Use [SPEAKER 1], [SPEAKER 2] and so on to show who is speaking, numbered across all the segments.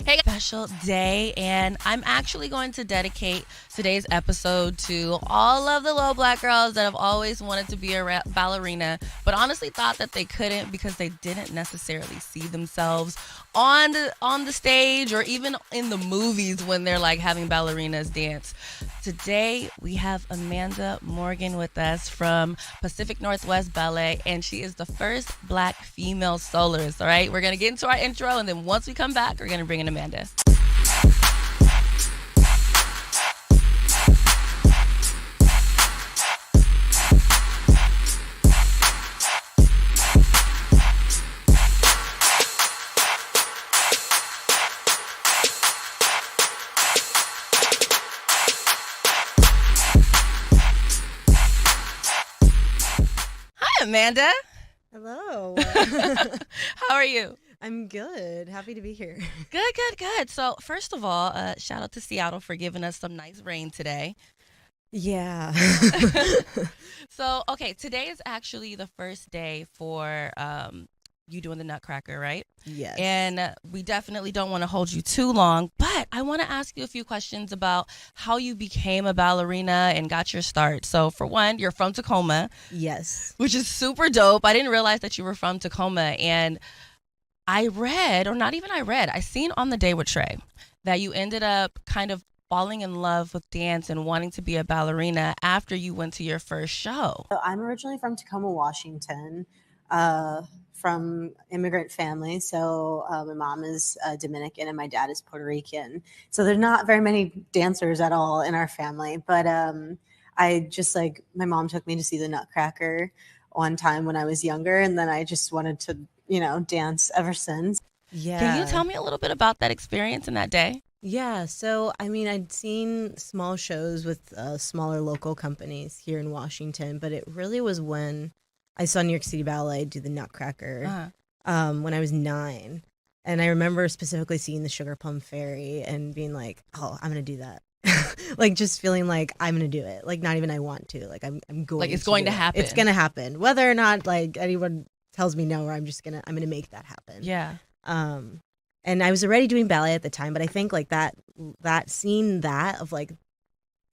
[SPEAKER 1] Hey, special day, and I'm actually going to dedicate today's episode to all of the little black girls that have always wanted to be a ballerina, but honestly thought that they couldn't because they didn't necessarily see themselves on the stage or even in the movies when they're like having ballerinas dance. Today we have Amanda Morgan with us from Pacific Northwest Ballet, and she is the first black female soloist. All right, we're gonna get into our intro, and then once we come back, we're gonna bring in Amanda. Hi, Amanda.
[SPEAKER 2] Hello.
[SPEAKER 1] How are you?
[SPEAKER 2] I'm good. Happy to be here.
[SPEAKER 1] Good. So, first of all, shout out to Seattle for giving us some nice rain today.
[SPEAKER 2] Yeah.
[SPEAKER 1] So, okay, today is actually the first day for you doing the Nutcracker, right?
[SPEAKER 2] Yes.
[SPEAKER 1] And we definitely don't want to hold you too long, but I want to ask you a few questions about how you became a ballerina and got your start. So, for one, you're from Tacoma,
[SPEAKER 2] Yes.
[SPEAKER 1] which is super dope. I didn't realize that you were from Tacoma. And I read, or not even I read, I seen on the day with Trey that you ended up kind of falling in love with dance and wanting to be a ballerina after you went to your first show.
[SPEAKER 2] So I'm originally from Tacoma, Washington, from immigrant family. So my mom is Dominican and my dad is Puerto Rican. So there's not very many dancers at all in our family. But I just like my mom took me to see the Nutcracker one time when I was younger, and then I just wanted to, dance ever since. Yeah.
[SPEAKER 1] Can you tell me a little bit about that experience in that day?
[SPEAKER 2] Yeah, so I mean, I'd seen small shows with smaller local companies here in Washington, but it really was when I saw New York City Ballet do the Nutcracker when I was 9. And I remember specifically seeing the Sugar Plum Fairy and being like, oh, I'm going to do that. Like just feeling like I'm going to do it. Like not even I want to. Like I'm going
[SPEAKER 1] Like it's
[SPEAKER 2] to
[SPEAKER 1] going
[SPEAKER 2] do
[SPEAKER 1] to
[SPEAKER 2] it.
[SPEAKER 1] happen.
[SPEAKER 2] It's going to happen. Whether or not like anyone tells me no, or I'm going to make that happen.
[SPEAKER 1] Yeah.
[SPEAKER 2] And I was already doing ballet at the time, but I think like that scene that of like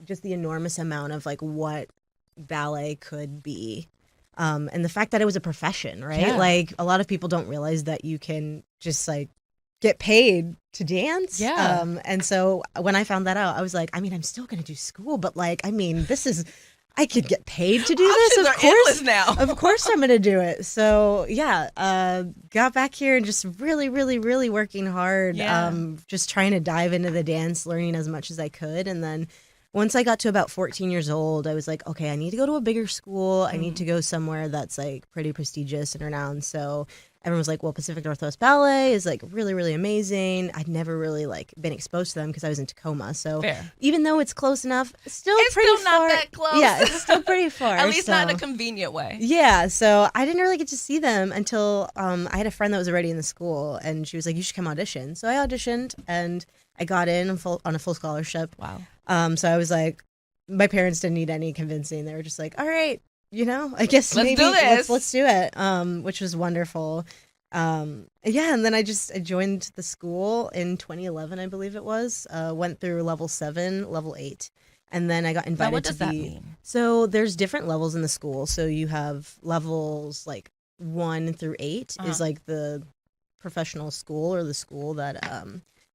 [SPEAKER 2] just the enormous amount of like what ballet could be, and the fact that it was a profession, right?
[SPEAKER 1] Yeah.
[SPEAKER 2] Like a lot of people don't realize that you can just like get paid to dance.
[SPEAKER 1] Yeah.
[SPEAKER 2] And so when I found that out, I was like, I mean, I'm still gonna do school, but like, I mean, I could get paid to do this.
[SPEAKER 1] Options
[SPEAKER 2] Of
[SPEAKER 1] are
[SPEAKER 2] course,
[SPEAKER 1] endless now.
[SPEAKER 2] of course, I'm gonna do it. So yeah, got back here and just really, really, really working hard.
[SPEAKER 1] Yeah.
[SPEAKER 2] Just trying to dive into the dance, learning as much as I could, and then once I got to about 14 years old, I was like, okay, I need to go to a bigger school. I need to go somewhere that's like pretty prestigious and renowned. So everyone was like, well, Pacific Northwest Ballet is like really, really amazing. I'd never really like been exposed to them because I was in Tacoma. So
[SPEAKER 1] Fair.
[SPEAKER 2] even though it's close enough, it's still
[SPEAKER 1] It's
[SPEAKER 2] pretty
[SPEAKER 1] still not
[SPEAKER 2] far.
[SPEAKER 1] that close.
[SPEAKER 2] Yeah, it's still pretty far.
[SPEAKER 1] At least not in a
[SPEAKER 2] so-
[SPEAKER 1] convenient way.
[SPEAKER 2] yeah, so I didn't really get to see them until I had a friend that was already in the school, and she was like, "You should come audition." So I auditioned, and I got in on a full scholarship.
[SPEAKER 1] Wow.
[SPEAKER 2] So I was like, my parents didn't need any convincing. They were just like, "All right, I guess
[SPEAKER 1] Let's
[SPEAKER 2] maybe
[SPEAKER 1] do this."
[SPEAKER 2] let's do it," which was wonderful. Yeah, and then I joined the school in 2011, I believe it was. Went through level 7, level 8. And then I got invited
[SPEAKER 1] Now, what does
[SPEAKER 2] to
[SPEAKER 1] that
[SPEAKER 2] be.
[SPEAKER 1] mean?
[SPEAKER 2] So there's different levels in the school. So you have levels like 1 through 8 is like the professional school or the school that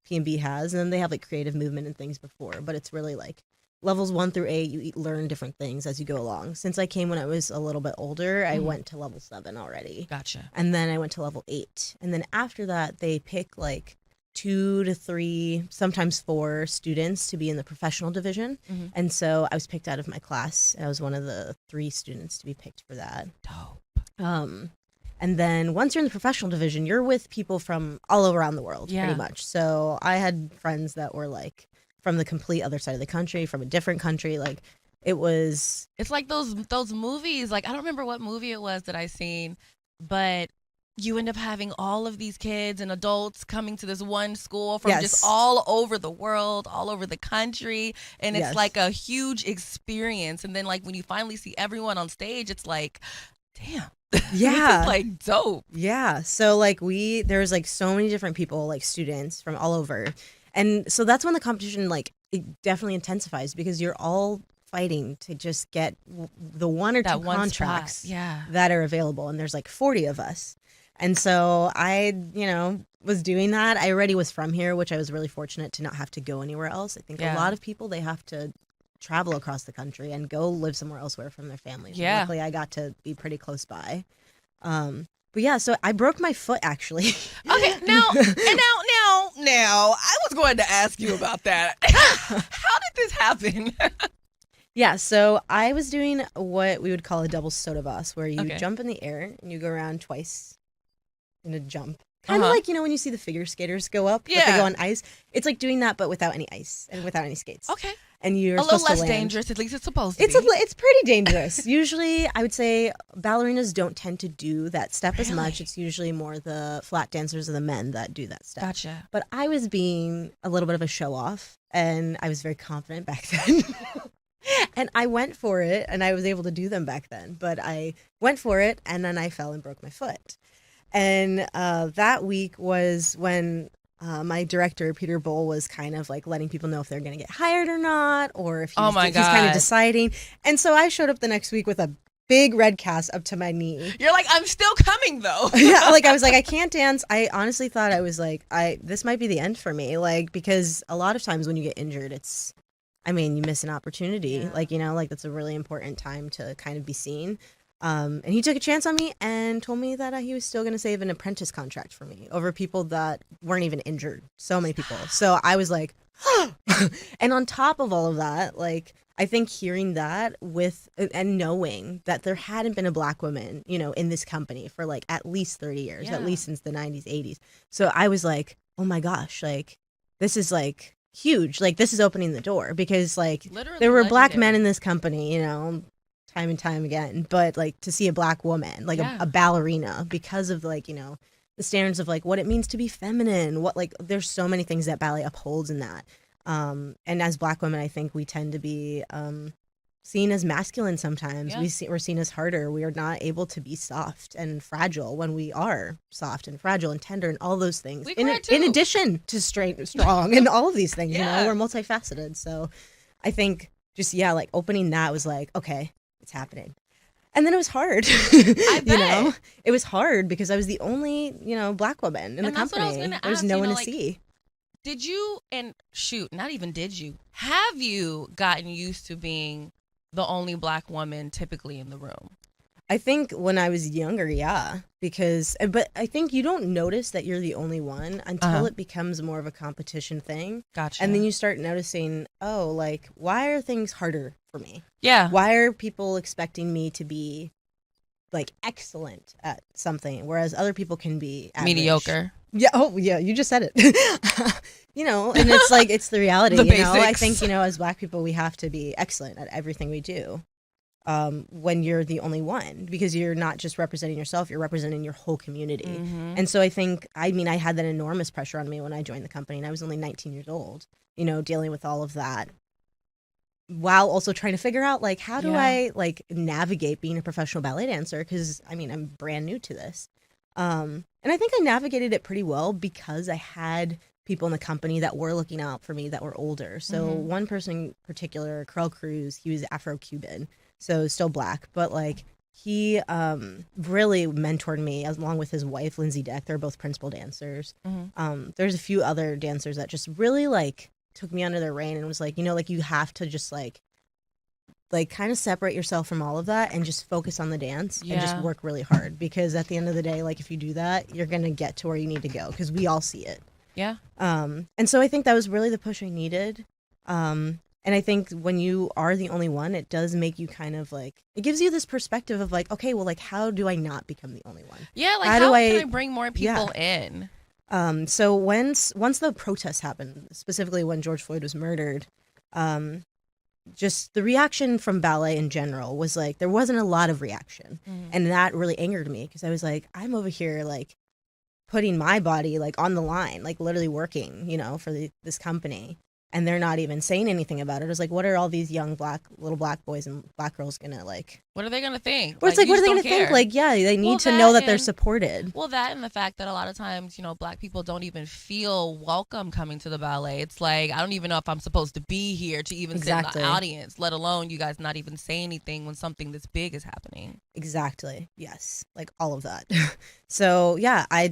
[SPEAKER 2] P&B has, and then they have like creative movement and things before. But it's really like levels 1 through 8. You learn different things as you go along. Since I came when I was a little bit older, I went to level 7 already,
[SPEAKER 1] Gotcha.
[SPEAKER 2] and then I went to level 8, and then after that they pick like 2 to 3, sometimes 4 students to be in the professional division.
[SPEAKER 1] Mhm.
[SPEAKER 2] And so I was picked out of my class. I was one of the 3 students to be picked for that.
[SPEAKER 1] Dope.
[SPEAKER 2] And then once you're in the professional division, you're with people from all around the world,
[SPEAKER 1] Yeah.
[SPEAKER 2] pretty much. So I had friends that were like from the complete other side of the country, from a different country. Like it was,
[SPEAKER 1] It's like those movies. Like I don't remember what movie it was that I seen, but you end up having all of these kids and adults coming to this one school from
[SPEAKER 2] Yes.
[SPEAKER 1] just all over the world, all over the country, and it's
[SPEAKER 2] Yes.
[SPEAKER 1] like a huge experience. And then like when you finally see everyone on stage, it's like Damn.
[SPEAKER 2] Yeah.
[SPEAKER 1] This is like dope.
[SPEAKER 2] Yeah. So like there's like so many different people, like students from all over. And so that's when the competition, like, it definitely intensifies because you're all fighting to just get the one or
[SPEAKER 1] That
[SPEAKER 2] two
[SPEAKER 1] one
[SPEAKER 2] contracts
[SPEAKER 1] spot. Yeah.
[SPEAKER 2] that are available. And there's like 40 of us. And so I, was doing that. I already was from here, which I was really fortunate to not have to go anywhere else. I think a lot of people, they have to travel across the country and go live somewhere elsewhere from their families.
[SPEAKER 1] Yeah.
[SPEAKER 2] Luckily, I got to be pretty close by. But yeah, so I broke my foot actually.
[SPEAKER 1] Okay, now, I was going to ask you about that. How did this happen?
[SPEAKER 2] Yeah, so I was doing what we would call a double soda boss, where you jump in the air and you go around twice in a jump. Kind of like, when you see the figure skaters go up, but they go on ice. It's like doing that, but without any ice and without any skates.
[SPEAKER 1] Okay.
[SPEAKER 2] And you're
[SPEAKER 1] a little
[SPEAKER 2] supposed to
[SPEAKER 1] less
[SPEAKER 2] land.
[SPEAKER 1] dangerous, at least it's supposed to be.
[SPEAKER 2] It's pretty dangerous. Usually, I would say ballerinas don't tend to do that step as much. It's usually more the flat dancers or the men that do that step.
[SPEAKER 1] Gotcha.
[SPEAKER 2] But I was being a little bit of a show off, and I was very confident back then. And I went for it, and I was able to do them back then. But I went for it, and then I fell and broke my foot. And that week was when my director, Peter Bowl, was kind of like letting people know if they're going to get hired or not, or if he's kind of deciding. And so I showed up the next week with a big red cast up to my knee.
[SPEAKER 1] You're like, I'm still coming though.
[SPEAKER 2] Yeah, like I was like, I can't dance. I honestly thought I was like, this might be the end for me. Like, because a lot of times when you get injured, you miss an opportunity. Yeah. Like that's a really important time to kind of be seen. And he took a chance on me and told me that he was still going to save an apprentice contract for me over people that weren't even injured. So many people. So I was like, and on top of all of that, like, I think hearing that and knowing that there hadn't been a Black woman, in this company for like at least 30 years, at least since the 90s, 80s. So I was like, oh my gosh, like, this is like huge. Like, this is opening the door because like
[SPEAKER 1] literally
[SPEAKER 2] there were
[SPEAKER 1] legendary.
[SPEAKER 2] Black men in this company, time and time again, but like to see a Black woman, like a ballerina, because of like, the standards of like what it means to be feminine, what like there's so many things that ballet upholds in that. And as Black women, I think we tend to be seen as masculine sometimes. Yeah. We're seen as harder. We are not able to be soft and fragile when we are soft and fragile and tender and all those things. In addition to strong and all of these things, we're multifaceted. So I think just, like opening that was like, okay, it's happening. And then it was hard.
[SPEAKER 1] I bet.
[SPEAKER 2] It was hard because I was the only, Black woman in the company. There's no one to see.
[SPEAKER 1] Did you, and shoot, not even did you, have you gotten used to being the only Black woman typically in the room?
[SPEAKER 2] I think when I was younger, yeah, but I think you don't notice that you're the only one until it becomes more of a competition thing.
[SPEAKER 1] Gotcha.
[SPEAKER 2] And then you start noticing, oh, like, why are things harder for me?
[SPEAKER 1] Yeah.
[SPEAKER 2] Why are people expecting me to be, like, excellent at something, whereas other people can be average?
[SPEAKER 1] Mediocre.
[SPEAKER 2] Yeah. Oh, yeah. You just said it. And it's like, it's the reality.
[SPEAKER 1] The basics.
[SPEAKER 2] I think, as Black people, we have to be excellent at everything we do. When you're the only one, because you're not just representing yourself, you're representing your whole community. Mm-hmm. And so I think, I had that enormous pressure on me when I joined the company, and I was only 19 years old, dealing with all of that, while also trying to figure out, like, how do I, like, navigate being a professional ballet dancer? Because, I'm brand new to this. And I think I navigated it pretty well because I had people in the company that were looking out for me that were older. So one person in particular, Carl Cruz, he was Afro-Cuban. So still Black, but like he really mentored me along with his wife, Lindsay Deck. They're both principal dancers. Mm-hmm. There's a few other dancers that just really like took me under their reign and was like, like you have to just like kind of separate yourself from all of that and just focus on the dance and just work really hard, because at the end of the day, like if you do that, you're going to get to where you need to go, because we all see it.
[SPEAKER 1] Yeah.
[SPEAKER 2] And so I think that was really the push I needed. And I think when you are the only one, it does make you kind of like, it gives you this perspective of like, okay, well, like, how do I not become the only one?
[SPEAKER 1] Yeah, like how can I bring more people in?
[SPEAKER 2] So once the protests happened, specifically when George Floyd was murdered, just the reaction from ballet in general was like, there wasn't a lot of reaction. Mm-hmm. And that really angered me, because I was like, I'm over here like putting my body like on the line, like literally working, for this company.
[SPEAKER 3] and they're not even saying anything about it. It's like, what are all these young little black boys and black girls gonna like?
[SPEAKER 1] What are they gonna think?
[SPEAKER 3] Or it's like,
[SPEAKER 1] You
[SPEAKER 3] what are
[SPEAKER 1] just
[SPEAKER 3] they
[SPEAKER 1] don't
[SPEAKER 3] gonna think?
[SPEAKER 1] care.
[SPEAKER 3] Like, yeah, they need
[SPEAKER 1] Well,
[SPEAKER 3] to know
[SPEAKER 1] that
[SPEAKER 3] that they're
[SPEAKER 1] and
[SPEAKER 3] supported.
[SPEAKER 1] well, that and the fact that a lot of times, black people don't even feel welcome coming to the ballet. It's like, I don't even know if I'm supposed to be here to even sit in
[SPEAKER 3] Exactly.
[SPEAKER 1] the audience, let alone you guys not even say anything when something this big is happening.
[SPEAKER 3] Exactly. Yes. Like all of that. So yeah, I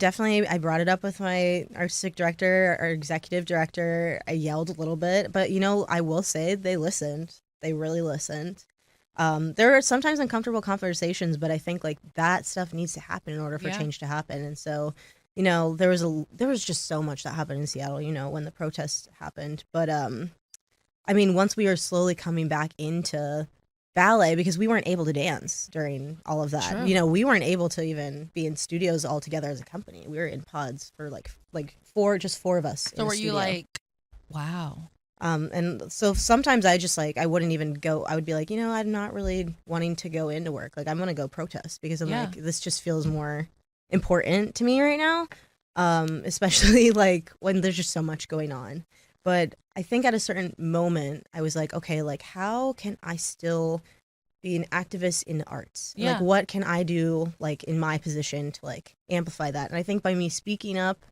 [SPEAKER 3] brought it up with my artistic director, our executive director. I yelled a little bit, but I will say they listened. They really listened. There are sometimes uncomfortable conversations, but I think like that stuff needs to happen in order for
[SPEAKER 1] Yeah.
[SPEAKER 3] change to happen. And so, there was just so much that happened in Seattle, when the protests happened. But I mean, once we were slowly coming back into ballet, because we weren't able to dance during all of that.
[SPEAKER 1] True.
[SPEAKER 3] We weren't able to even be in studios all together as a company. We were in pods for like four of us.
[SPEAKER 1] So were you like, wow?
[SPEAKER 3] And so sometimes I wouldn't even go. I would be like, I'm not really wanting to go into work. Like I'm gonna go protest because I'm like, this just feels more important to me right now. Especially like when there's just so much going on. But I think at a certain moment, I was like, okay, like how can I still be an activist in the arts?
[SPEAKER 1] Yeah.
[SPEAKER 3] Like what can I do like in my position to like amplify that? And I think by me speaking up,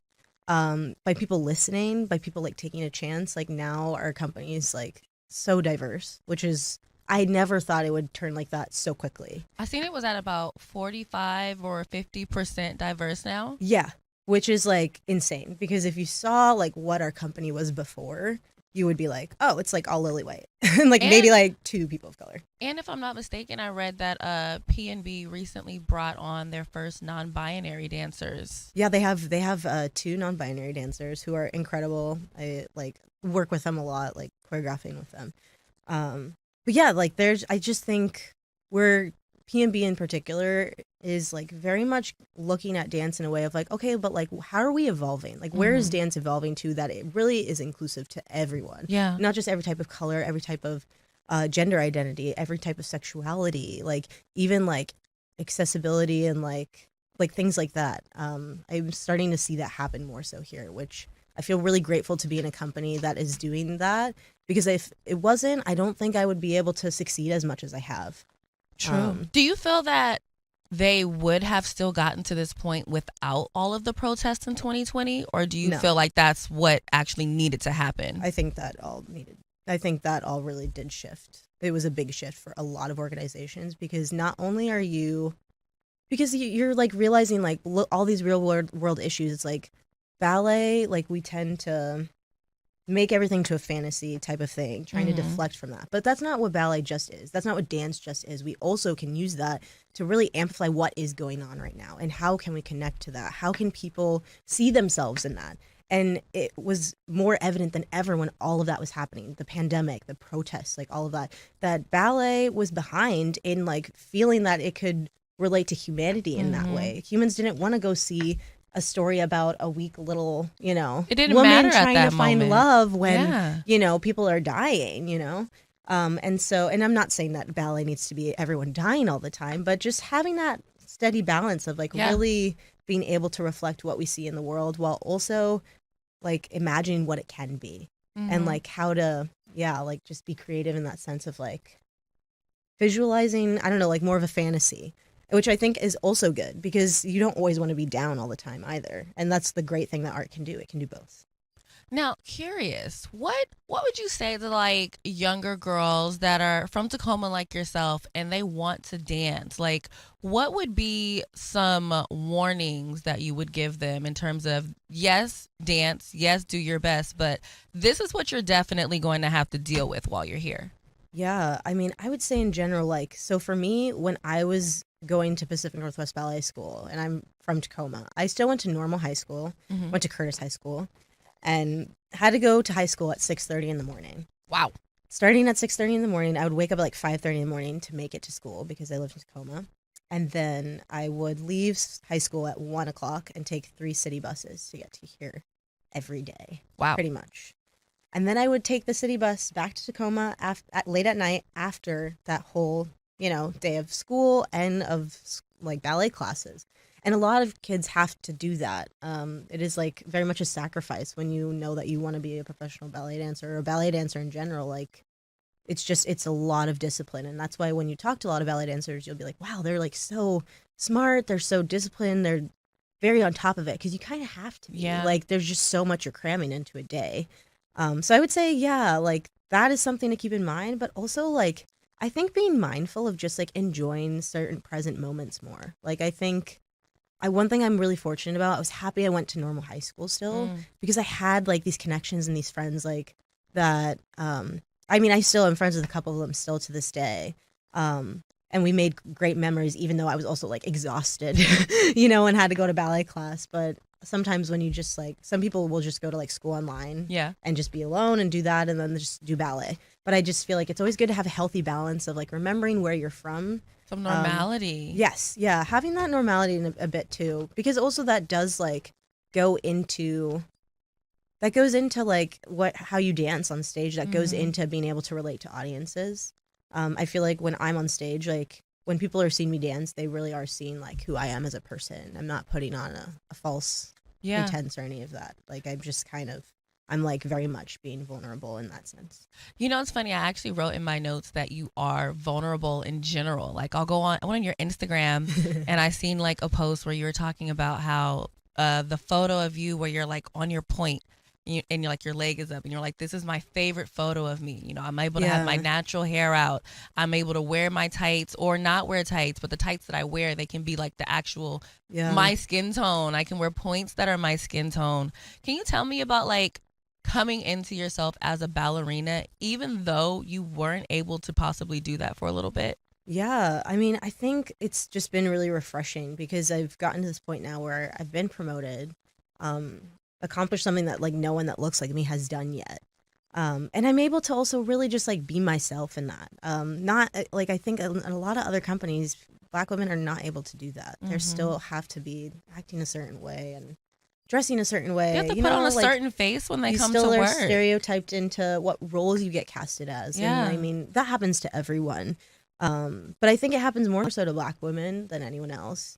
[SPEAKER 3] by people listening, by people like taking a chance, like now our company is like so diverse, which is I never thought it would turn like that so quickly.
[SPEAKER 1] I seen it was at about 45 or 50% diverse now.
[SPEAKER 3] Yeah, which is like insane because if you saw like what our company was before, you would be like, oh, it's like all lily white and like maybe like 2 people of color.
[SPEAKER 1] And if I'm not mistaken, I read that P&B recently brought on their first non-binary dancers.
[SPEAKER 3] Yeah, they have 2 non-binary dancers who are incredible. I like work with them a lot, like choreographing with them. But yeah, like I just think we're P&B in particular is like very much looking at dance in a way of like, okay, but like how are we evolving? Like where is dance evolving to that it really is inclusive to everyone?
[SPEAKER 1] Yeah.
[SPEAKER 3] Not just every type of color, every type of gender identity, every type of sexuality, like even like accessibility and like things like that. I'm starting to see that happen more so here, which I feel really grateful to be in a company that is doing that because if it wasn't, I don't think I would be able to succeed as much as I have.
[SPEAKER 1] True. Do you feel that they would have still gotten to this point without all of the protests in 2020? Or do you feel like that's what actually needed to happen?
[SPEAKER 3] I think that all really did shift. It was a big shift for a lot of organizations because not only are you, because you're like realizing like all these real world issues. It's like ballet, like we tend to make everything to a fantasy type of thing, trying to deflect from that. But that's not what ballet just is. That's not what dance just is. We also can use that to really amplify what is going on right now and how can we connect to that? How can people see themselves in that? And it was more evident than ever when all of that was happening. The pandemic, the protests, like all of that, that ballet was behind in like feeling that it could relate to humanity in that way. Humans didn't want to go see a story about a weak little,
[SPEAKER 1] it didn't
[SPEAKER 3] woman
[SPEAKER 1] matter
[SPEAKER 3] trying
[SPEAKER 1] at that
[SPEAKER 3] to find
[SPEAKER 1] moment.
[SPEAKER 3] love when, people are dying, and I'm not saying that ballet needs to be everyone dying all the time, but just having that steady balance of like really being able to reflect what we see in the world while also like imagining what it can be and like how to, like just be creative in that sense of like visualizing, I don't know, like more of a fantasy, which I think is also good because you don't always want to be down all the time either. And that's the great thing that art can do. It can do both.
[SPEAKER 1] Now, curious, what would you say to like younger girls that are from Tacoma like yourself and they want to dance? Like, what would be some warnings that you would give them in terms of, yes, dance, yes, do your best, but this is what you're definitely going to have to deal with while you're here?
[SPEAKER 3] Yeah, I mean, I would say in general, like, so for me, when I was going to Pacific Northwest Ballet School, and I'm from Tacoma, I still went to normal high school, went to Curtis High School, and had to go to high school at 6:30 in the morning.
[SPEAKER 1] Wow.
[SPEAKER 3] Starting at 6:30 in the morning, I would wake up at like 5:30 in the morning to make it to school because I lived in Tacoma. And then I would leave high school at 1 o'clock and take 3 city buses to get to here every day.
[SPEAKER 1] Wow.
[SPEAKER 3] Pretty much. And then I would take the city bus back to Tacoma late at night after that whole, day of school and of like ballet classes. And a lot of kids have to do that. It is like very much a sacrifice when you know that you want to be a professional ballet dancer or a ballet dancer in general. Like it's a lot of discipline, and that's why when you talk to a lot of ballet dancers, you'll be like, wow, they're like so smart, they're so disciplined, they're very on top of it, because you kind of have to be.
[SPEAKER 1] Yeah.
[SPEAKER 3] Like there's just so much you're cramming into a day. So I would say, yeah, like that is something to keep in mind, but also like I think being mindful of just like enjoying certain present moments more. Like I think one thing I'm really fortunate about, I was happy I went to normal high school still, because I had like these connections and these friends like that. I mean, I still am friends with a couple of them still to this day. And we made great memories, even though I was also like exhausted, and had to go to ballet class. But sometimes when you just like, some people will just go to like school online and just be alone and do that and then just do ballet. But I just feel like it's always good to have a healthy balance of like remembering where you're from.
[SPEAKER 1] Some normality.
[SPEAKER 3] Yes. Yeah. Having that normality in a bit too, because also that does like goes into like how you dance on stage. That goes into being able to relate to audiences. I feel like when I'm on stage, like when people are seeing me dance, they really are seeing like who I am as a person. I'm not putting on a false pretense or any of that. Like I'm like very much being vulnerable in that sense.
[SPEAKER 1] It's funny. I actually wrote in my notes that you are vulnerable in general. Like I went on your Instagram and I seen like a post where you were talking about how the photo of you where you're like on your point and you're like your leg is up and you're like, this is my favorite photo of me. I'm able to have my natural hair out. I'm able to wear my tights or not wear tights, but the tights that I wear, they can be like the actual my skin tone. I can wear points that are my skin tone. Can you tell me about like coming into yourself as a ballerina, even though you weren't able to possibly do that for a little bit?
[SPEAKER 3] Yeah, I mean, I think it's just been really refreshing because I've gotten to this point now where I've been promoted, accomplished something that like no one that looks like me has done yet. And I'm able to also really just like be myself in that. Not like I think in a lot of other companies, Black women are not able to do that. They still have to be acting a certain way and dressing a certain way.
[SPEAKER 1] You have to put on a certain face when they come to work.
[SPEAKER 3] You still are stereotyped into what roles you get casted as.
[SPEAKER 1] Yeah.
[SPEAKER 3] And I mean, that happens to everyone. But I think it happens more so to Black women than anyone else.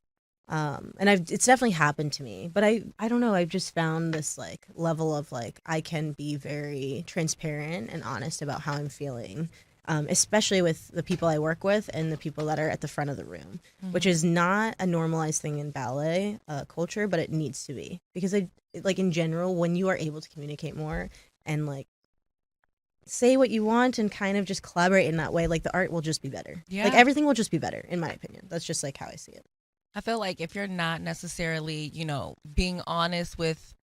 [SPEAKER 3] And it's definitely happened to me, but I don't know. I've just found this like level of like, I can be very transparent and honest about how I'm feeling. Especially with the people I work with and the people that are at the front of the room, which is not a normalized thing in ballet culture, but it needs to be, because like in general, when you are able to communicate more and like say what you want and kind of just collaborate in that way, like the art will just be better.
[SPEAKER 1] Yeah.
[SPEAKER 3] Like everything will just be better, in my opinion. That's just like how I see it.
[SPEAKER 1] I feel like if you're not necessarily, being honest with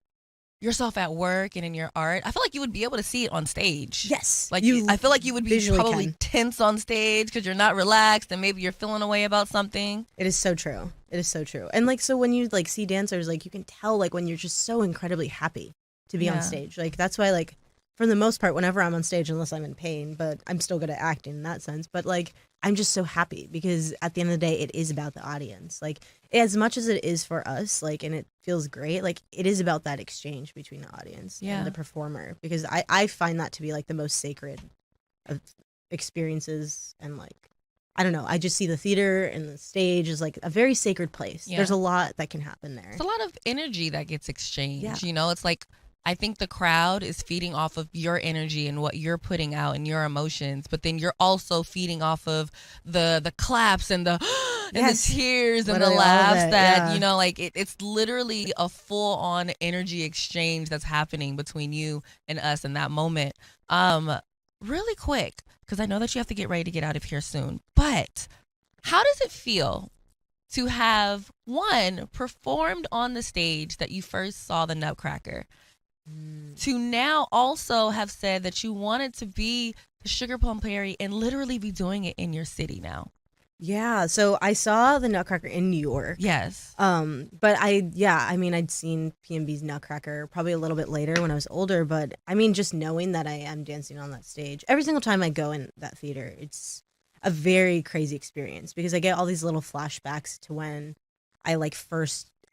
[SPEAKER 1] yourself at work and in your art, I feel like you would be able to see it on stage.
[SPEAKER 3] Yes.
[SPEAKER 1] Like I feel like you would be probably tense on stage because you're not relaxed and maybe you're feeling away about something.
[SPEAKER 3] It is so true. It is so true. And like, so when you like see dancers, like you can tell like when you're just so incredibly happy to be on stage. Like that's why like for the most part, whenever I'm on stage, unless I'm in pain, but I'm still good at acting in that sense. But like, I'm just so happy because at the end of the day, it is about the audience. Like as much as it is for us, like, and it feels great, like it is about that exchange between the audience and the performer, because I find that to be like the most sacred of experiences. And like, I don't know, I just see the theater and the stage as like a very sacred place. There's a lot that can happen there.
[SPEAKER 1] It's a lot of energy that gets exchanged. It's like, I think the crowd is feeding off of your energy and what you're putting out and your emotions, but then you're also feeding off of the claps and the and the tears and the laughs that like it's literally a full on energy exchange that's happening between you and us in that moment. Really quick, because I know that you have to get ready to get out of here soon, but how does it feel to have performed on the stage that you first saw the Nutcracker, to now also have said that you wanted to be the Sugar Plum Fairy and literally be doing it in your city now?
[SPEAKER 3] Yeah, so I saw the Nutcracker in New York.
[SPEAKER 1] Yes.
[SPEAKER 3] But I'd seen PMB's Nutcracker probably a little bit later when I was older, but I mean, just knowing that I am dancing on that stage, every single time I go in that theater, it's a very crazy experience because I get all these little flashbacks to when I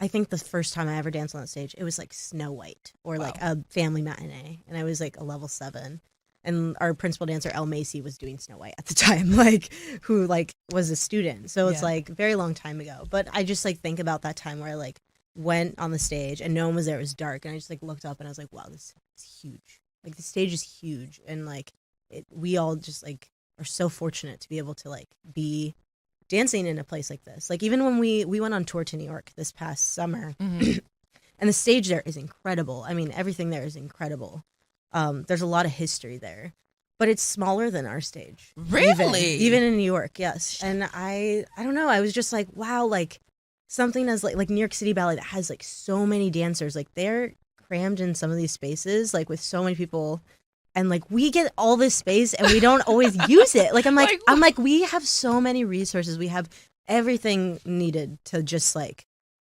[SPEAKER 3] think the first time I ever danced on that stage, it was like Snow White or like a family matinee, and I was like a level 7. and our principal dancer Elle Macy was doing Snow White at the time, like who like was a student. So it's
[SPEAKER 1] Yeah.
[SPEAKER 3] like very long time ago. But I just like think about that time where I like went on the stage and no one was there. It was dark, and I just like looked up and I was like, wow, this is huge. Like the stage is huge, and like we all just like are so fortunate to be able to like be dancing in a place like this. Like even when we went on tour to New York this past summer,
[SPEAKER 1] Mhm.
[SPEAKER 3] and the stage there is incredible. I mean, everything there is incredible. There's a lot of history there, but it's smaller than our stage.
[SPEAKER 1] Really?
[SPEAKER 3] Even in New York, yes. And I don't know. I was just like, wow, like something as like New York City Ballet that has like so many dancers, like they're crammed in some of these spaces, like with so many people. And like we get all this space and we don't always use it. Like I'm like we have so many resources. We have everything needed to just like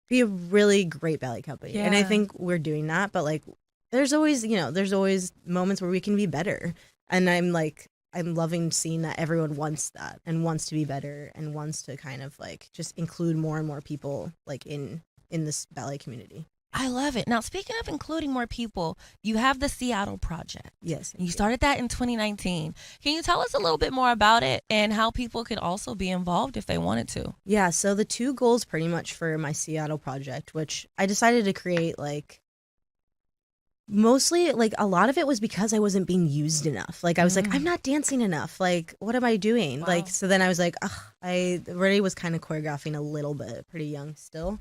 [SPEAKER 3] be a really great ballet company. And I
[SPEAKER 1] Yeah.
[SPEAKER 3] think we're doing that, but like there's always, there's always moments where we can be better. And I'm loving seeing that everyone wants that and wants to be better and wants to kind of like just include more and more people like in this ballet community.
[SPEAKER 1] I love it. Now, speaking of including more people, you have the Seattle project.
[SPEAKER 3] Yes.
[SPEAKER 1] You started that in 2019. Can you tell us a little bit more about it and how people could also be involved if they wanted to?
[SPEAKER 3] Yeah, so the two goals pretty much for my Seattle project, which I decided to create like mostly like a lot of it was because I wasn't being used enough. Like I was like, I'm not dancing enough. Like what am I doing?
[SPEAKER 1] Wow.
[SPEAKER 3] Like so then I was like, ugh, I already was kind of choreographing a little bit, pretty young still.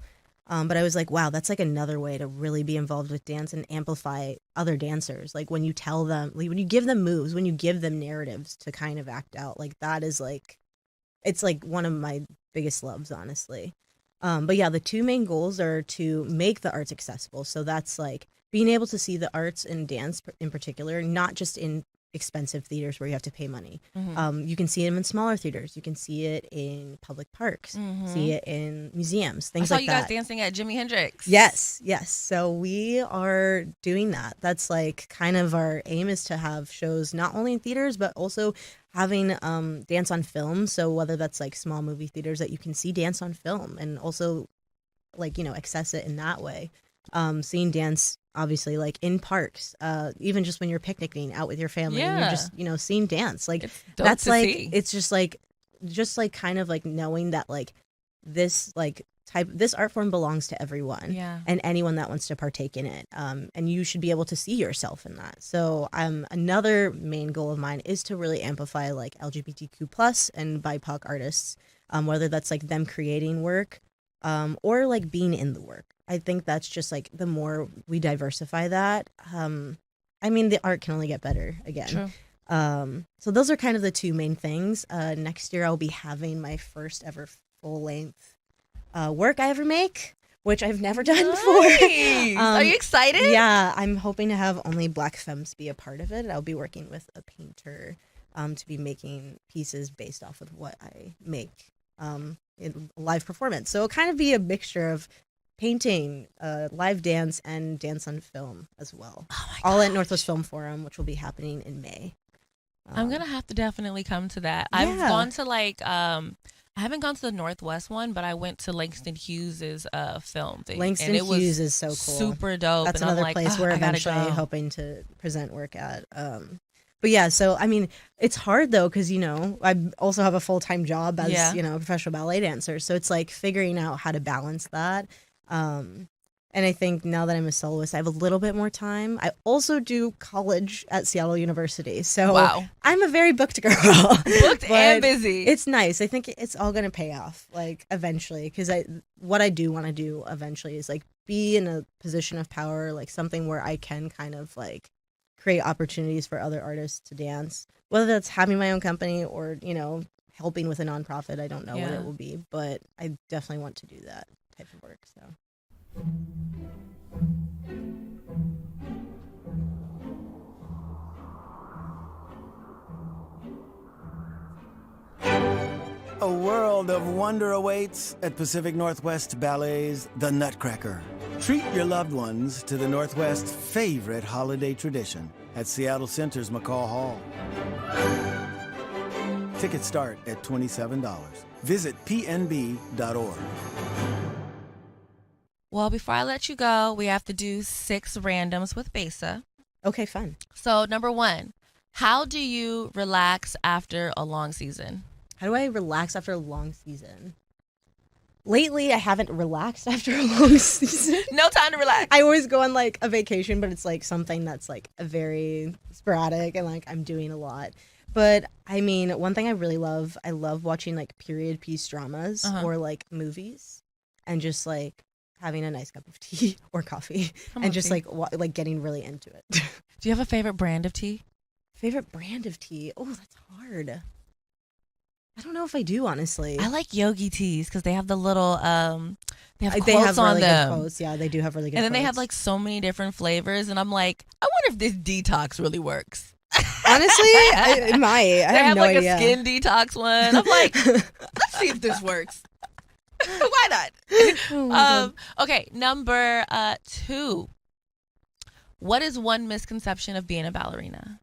[SPEAKER 3] But I was like, wow, that's like another way to really be involved with dance and amplify other dancers. Like when you tell them, like when you give them moves, when you give them narratives to kind of act out, like that is like, it's like one of my biggest loves, honestly. But yeah, the two main goals are to make the arts accessible. So that's like being able to see the arts and dance in particular, not just in expensive theaters where you have to pay money. You can see them in smaller theaters. You can see it in public parks, see it in museums,
[SPEAKER 1] I
[SPEAKER 3] things
[SPEAKER 1] saw
[SPEAKER 3] like
[SPEAKER 1] you
[SPEAKER 3] that.
[SPEAKER 1] guys dancing at Jimi Hendrix.
[SPEAKER 3] Yes. So we are doing that. That's like kind of our aim is to have shows not only in theaters, but also having dance on film. So whether that's like small movie theaters that you can see dance on film and also like, access it in that way. Seeing dance obviously like in parks, even just when you're picnicking out with your family and you're just, seeing dance. Like
[SPEAKER 1] It's dope
[SPEAKER 3] that's
[SPEAKER 1] to
[SPEAKER 3] like
[SPEAKER 1] see.
[SPEAKER 3] it's just like kind of like knowing that like this like this art form belongs to everyone
[SPEAKER 1] Yeah.
[SPEAKER 3] and anyone that wants to partake in it, and you should be able to see yourself in that. So another main goal of mine is to really amplify like LGBTQ plus and BIPOC artists, whether that's like them creating work or like being in the work. I think that's just like the more we diversify that, I mean the art can only get better again.
[SPEAKER 1] True.
[SPEAKER 3] So those are kind of the two main things. Next year I'll be having my first ever full length work I ever make, which I've never done before.
[SPEAKER 1] Nice. Are you excited?
[SPEAKER 3] Yeah, I'm hoping to have only Black femmes be a part of it. I'll be working with a painter to be making pieces based off of what I make in live performance. So it'll kind of be a mixture of painting, live dance, and dance on film as well.
[SPEAKER 1] Oh my
[SPEAKER 3] All at
[SPEAKER 1] gosh.
[SPEAKER 3] Northwest Film Forum, which will be happening in May.
[SPEAKER 1] I'm gonna have to definitely come to that. I've
[SPEAKER 3] Yeah.
[SPEAKER 1] gone to like I haven't gone to the Northwest one, but I went to Langston Hughes's film thing.
[SPEAKER 3] Langston
[SPEAKER 1] and it was
[SPEAKER 3] Hughes is so cool.
[SPEAKER 1] super dope.
[SPEAKER 3] That's
[SPEAKER 1] and
[SPEAKER 3] another
[SPEAKER 1] I'm like,
[SPEAKER 3] place
[SPEAKER 1] "Ugh,
[SPEAKER 3] we're
[SPEAKER 1] I gotta
[SPEAKER 3] eventually
[SPEAKER 1] go."
[SPEAKER 3] hoping to present work at. But yeah, so I mean, it's hard though because I also have a full-time job as
[SPEAKER 1] Yeah.
[SPEAKER 3] a professional ballet dancer, so it's like figuring out how to balance that. And I think now that I'm a soloist, I have a little bit more time. I also do college at Seattle University, so
[SPEAKER 1] Wow.
[SPEAKER 3] I'm a very booked girl.
[SPEAKER 1] Booked
[SPEAKER 3] But
[SPEAKER 1] and busy.
[SPEAKER 3] It's nice. I think it's all going to pay off, like eventually, because what I do want to do eventually is like be in a position of power, like something where I can kind of like create opportunities for other artists to dance, whether that's having my own company or helping with a nonprofit. I don't know what
[SPEAKER 1] Yeah.
[SPEAKER 3] it will be, but I definitely want to do that type of work. So.
[SPEAKER 4] A world of wonder awaits at Pacific Northwest Ballet's The Nutcracker. Treat your loved ones to the Northwest's favorite holiday tradition at Seattle Center's McCall Hall. Tickets start at $27. Visit pnb.org.
[SPEAKER 1] Well, before I let you go, we have to do 6 randoms with Besa.
[SPEAKER 3] Okay, fun.
[SPEAKER 1] So, number 1, How do you relax after a long season?
[SPEAKER 3] How do I relax after a long season? Lately, I haven't relaxed after a long season.
[SPEAKER 1] No time to relax.
[SPEAKER 3] I always go on like a vacation, but it's like something that's like a very sporadic and like I'm doing a lot. But I mean, one thing I love watching like period piece dramas or like movies and just like having a nice cup of tea or coffee and just like like getting really into it.
[SPEAKER 1] Do you have a favorite brand of tea?
[SPEAKER 3] Favorite brand of tea? Oh, that's hard. I don't know if I do, honestly.
[SPEAKER 1] I like yogi teas because they have the little they have
[SPEAKER 3] they
[SPEAKER 1] quotes
[SPEAKER 3] have
[SPEAKER 1] on
[SPEAKER 3] really
[SPEAKER 1] them.
[SPEAKER 3] good quotes. Yeah, they do have really good
[SPEAKER 1] And then they have
[SPEAKER 3] quotes.
[SPEAKER 1] like so many different flavors, and I'm like, I wonder if this detox really works.
[SPEAKER 3] Honestly, it might. I
[SPEAKER 1] They have
[SPEAKER 3] have no
[SPEAKER 1] like
[SPEAKER 3] idea.
[SPEAKER 1] a skin detox one. I'm like, let's see if this works. Why not?
[SPEAKER 3] Oh my God.
[SPEAKER 1] Okay, number 2. What is one misconception of being a ballerina?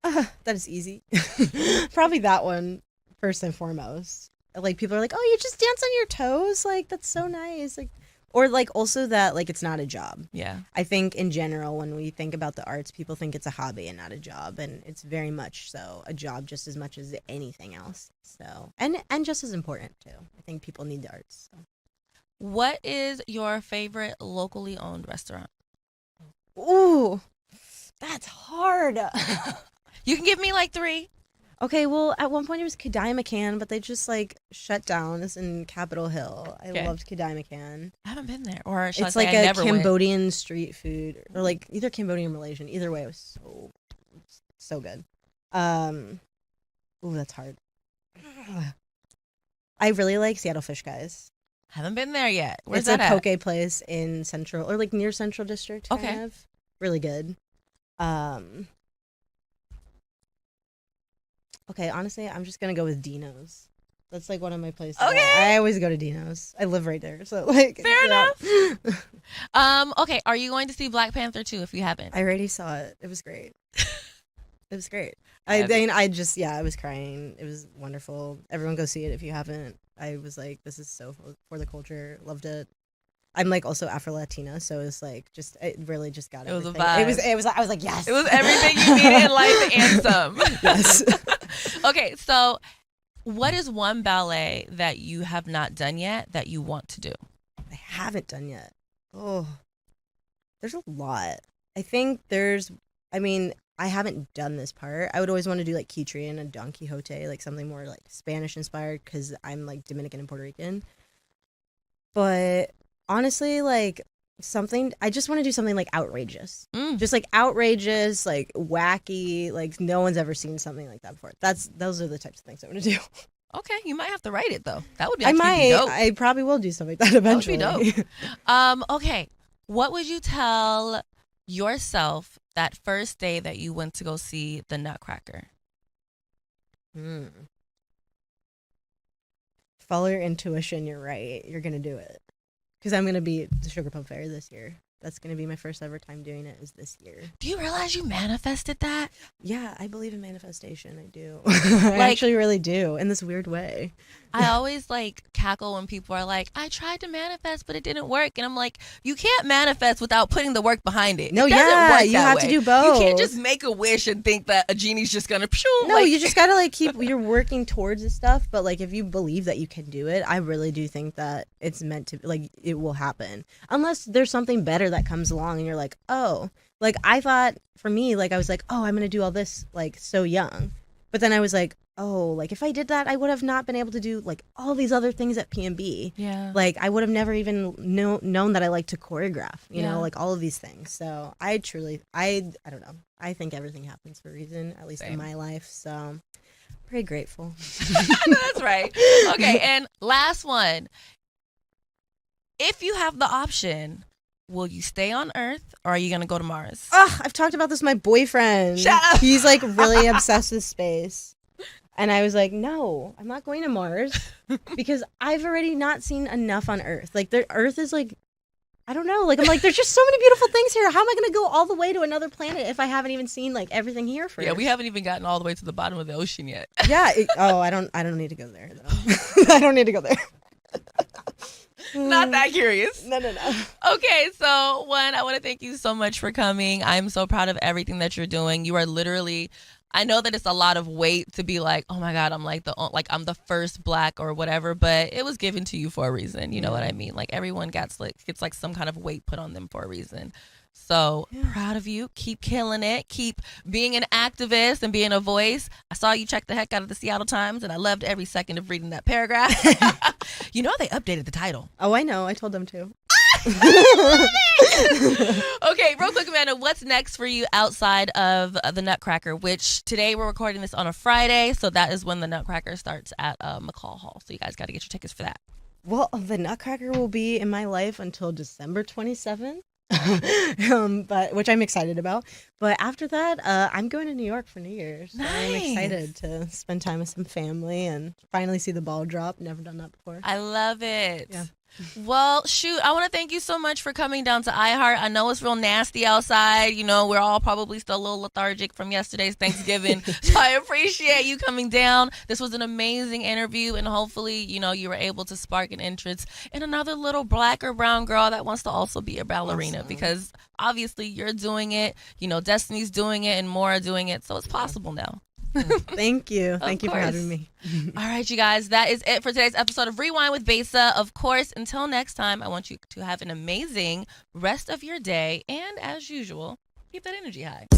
[SPEAKER 3] That is easy. Probably that one first and foremost. Like people are like, "Oh, you just dance on your toes? Like that's so nice." Like or like also that like it's not a job.
[SPEAKER 1] Yeah.
[SPEAKER 3] I think in general when we think about the arts, people think it's a hobby and not a job, and it's very much so a job just as much as anything else. So, and just as important too. I think people need the arts. So.
[SPEAKER 1] What is your favorite locally owned restaurant?
[SPEAKER 3] Ooh. That's hard.
[SPEAKER 1] You can give me like 3.
[SPEAKER 3] Okay, well, at one point it was Kadai McCann, but they just like shut down. It's in Capitol Hill. I
[SPEAKER 1] Okay.
[SPEAKER 3] loved Kadai McCann.
[SPEAKER 1] I haven't been there. Or should
[SPEAKER 3] It's
[SPEAKER 1] I say
[SPEAKER 3] like
[SPEAKER 1] I
[SPEAKER 3] a
[SPEAKER 1] never went?
[SPEAKER 3] Cambodian street food, or like either Cambodian or Malaysian. Either way, it was so good. Ooh, that's hard. I really like Seattle Fish Guys.
[SPEAKER 1] Haven't been there yet. Where's
[SPEAKER 3] It's
[SPEAKER 1] that
[SPEAKER 3] a
[SPEAKER 1] at?
[SPEAKER 3] poke place in Central or like near Central District. Kind
[SPEAKER 1] Okay.
[SPEAKER 3] of. Really good. Okay, honestly, I'm just gonna go with Dino's. That's like one of my places.
[SPEAKER 1] Okay.
[SPEAKER 3] I always go to Dino's. I live right there, so like.
[SPEAKER 1] Fair
[SPEAKER 3] yeah.
[SPEAKER 1] enough. Okay, are you going to see Black Panther 2 if you haven't?
[SPEAKER 3] I already saw it. It was great. It was great.
[SPEAKER 1] Have
[SPEAKER 3] I was crying. It was wonderful. Everyone go see it if you haven't. I was like, this is so for the culture. Loved it. I'm like also Afro Latina, so it's like just it really just got
[SPEAKER 1] It was a
[SPEAKER 3] everything.
[SPEAKER 1] vibe.
[SPEAKER 3] It was I was like, yes.
[SPEAKER 1] It was everything you needed in life and some.
[SPEAKER 3] Yes.
[SPEAKER 1] Okay, so what is one ballet that you have not done yet that you want to do?
[SPEAKER 3] I haven't done yet. Oh, there's a lot. I haven't done this part. I would always want to do like Kitri and Don Quixote, like something more like Spanish inspired because I'm like Dominican and Puerto Rican. But honestly, like I just want to do something like outrageous. Just like outrageous, like wacky, like no one's ever seen something like that before. Those are the types of things I want to do.
[SPEAKER 1] Okay, you might have to write it though. That would be
[SPEAKER 3] I
[SPEAKER 1] actually
[SPEAKER 3] might.
[SPEAKER 1] dope.
[SPEAKER 3] I probably will do something like that eventually.
[SPEAKER 1] That would be dope. Okay, what would you tell yourself that first day that you went to go see the Nutcracker?
[SPEAKER 3] Follow your intuition. You're right. You're gonna do it. Because I'm gonna be at the Sugar Plum Fair this year. That's gonna be my first ever time doing it. Is this year?
[SPEAKER 1] Do you realize you manifested that?
[SPEAKER 3] Yeah, I believe in manifestation. I do. I
[SPEAKER 1] Like-
[SPEAKER 3] actually really do in this weird way.
[SPEAKER 1] I always like cackle when people are like, I tried to manifest, but it didn't work. And I'm like, you can't manifest without putting the work behind it.
[SPEAKER 3] No,
[SPEAKER 1] It doesn't
[SPEAKER 3] yeah,
[SPEAKER 1] work
[SPEAKER 3] you
[SPEAKER 1] that
[SPEAKER 3] have to
[SPEAKER 1] way.
[SPEAKER 3] do both.
[SPEAKER 1] You can't just make a wish and think that a genie's just gonna
[SPEAKER 3] No, you just gotta like you're working towards this stuff, but like if you believe that you can do it, I really do think that it's meant to like it will happen. Unless there's something better that comes along and you're like, oh, like I thought for me, like I was like, oh, I'm gonna do all this like so young. But then I was like, oh, like if I did that, I would have not been able to do like all these other things at P&B.
[SPEAKER 1] Yeah.
[SPEAKER 3] Like I would have never even known that I like to choreograph, you
[SPEAKER 1] Yeah.
[SPEAKER 3] know, like all of these things. So I don't know. I think everything happens for a reason, at least
[SPEAKER 1] Same.
[SPEAKER 3] in my life. So I'm pretty grateful.
[SPEAKER 1] That's right. Okay, and last one. If you have the option, will you stay on Earth or are you gonna go to Mars?
[SPEAKER 3] Oh, I've talked about this with my boyfriend.
[SPEAKER 1] Shut up.
[SPEAKER 3] He's like really obsessed with space. And I was like, no, I'm not going to Mars because I've already not seen enough on Earth. Like, Earth is like, I don't know. Like, I'm like, there's just so many beautiful things here. How am I going to go all the way to another planet if I haven't even seen like everything here first?
[SPEAKER 1] Yeah, we haven't even gotten all the way to the bottom of the ocean yet.
[SPEAKER 3] Yeah. I don't need to go there. Though. I don't need to go there.
[SPEAKER 1] Not that curious.
[SPEAKER 3] No.
[SPEAKER 1] Okay, so one, I want to thank you so much for coming. I'm so proud of everything that you're doing. You are literally, I know that it's a lot of weight to be like, oh my God, I'm I'm the first Black or whatever, but it was given to you for a reason. You know what I mean? Like everyone gets like some kind of weight put on them for a reason. So proud of you. Keep killing it. Keep being an activist and being a voice. I saw you check the heck out of the Seattle Times, and I loved every second of reading that paragraph. You know they updated the title.
[SPEAKER 3] Oh, I know. I told them to.
[SPEAKER 1] Okay, real quick, Amanda, what's next for you outside of the Nutcracker, which today we're recording this on a Friday, so that is when the Nutcracker starts at McCall Hall. So you guys got to get your tickets for that.
[SPEAKER 3] Well, the Nutcracker will be in my life until December 27th. But which I'm excited about. But after that, I'm going to New York for New Year's. So I'm excited to spend time with some family and finally see the ball drop. Never done that before.
[SPEAKER 1] I love it.
[SPEAKER 3] Yeah.
[SPEAKER 1] Well, shoot, I want to thank you so much for coming down to iHeart. I know it's real nasty outside. You know, we're all probably still a little lethargic from yesterday's Thanksgiving. So I appreciate you coming down. This was an amazing interview, and hopefully, you know, you were able to spark an interest in another little Black or brown girl that wants to also be a ballerina. Awesome. Because obviously you're doing it, you know, Destiny's doing it, and more are doing it. So it's possible now.
[SPEAKER 3] Thank you. Thank you for having me.
[SPEAKER 1] All right, you guys, that is it for today's episode of Rewind with Besa. Of course, until next time, I want you to have an amazing rest of your day. And as usual, keep that energy high.